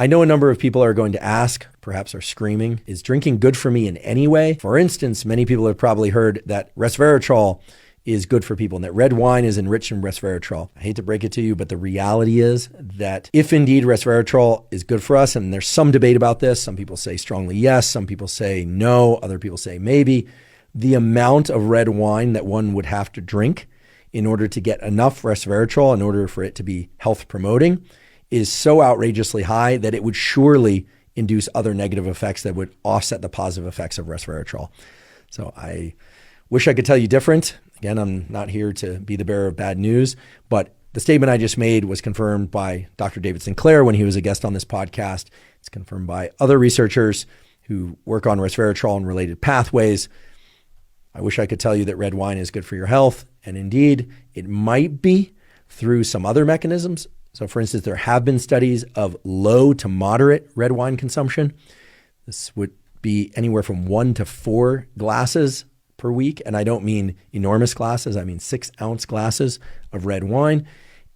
I know a number of people are going to ask, perhaps are screaming, is drinking good for me in any way? For instance, many people have probably heard that resveratrol is good for people and that red wine is enriched in resveratrol. I hate to break it to you, but the reality is that if indeed resveratrol is good for us, and there's some debate about this, some people say strongly yes, some people say no, other people say maybe, the amount of red wine that one would have to drink in order to get enough resveratrol, in order for it to be health promoting, is so outrageously high that it would surely induce other negative effects that would offset the positive effects of resveratrol. So I wish I could tell you different. Again, I'm not here to be the bearer of bad news, but the statement I just made was confirmed by Dr. David Sinclair when he was a guest on this podcast. It's confirmed by other researchers who work on resveratrol and related pathways. I wish I could tell you that red wine is good for your health, and indeed, it might be through some other mechanisms. So for instance, there have been studies of low to moderate red wine consumption. This would be anywhere from 1 to 4 glasses per week. And I don't mean enormous glasses. I mean 6-ounce glasses of red wine.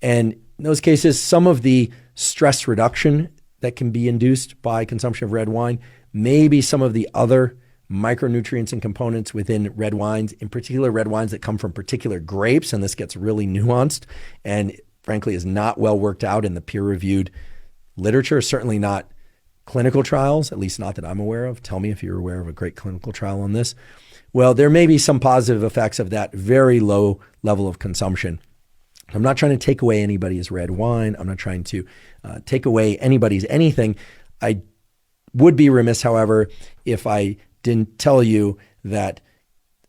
And in those cases, some of the stress reduction that can be induced by consumption of red wine, maybe some of the other micronutrients and components within red wines, in particular red wines that come from particular grapes. And this gets really nuanced and frankly is not well worked out in the peer-reviewed literature, certainly not clinical trials, at least not that I'm aware of. Tell me if you're aware of a great clinical trial on this. Well, there may be some positive effects of that very low level of consumption. I'm not trying to take away anybody's red wine. I'm not trying to take away anybody's anything. I would be remiss, however, if I didn't tell you that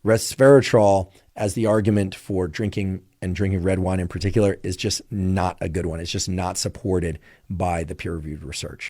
resveratrol as the argument for drinking red wine in particular is just not a good one. It's just not supported by the peer-reviewed research.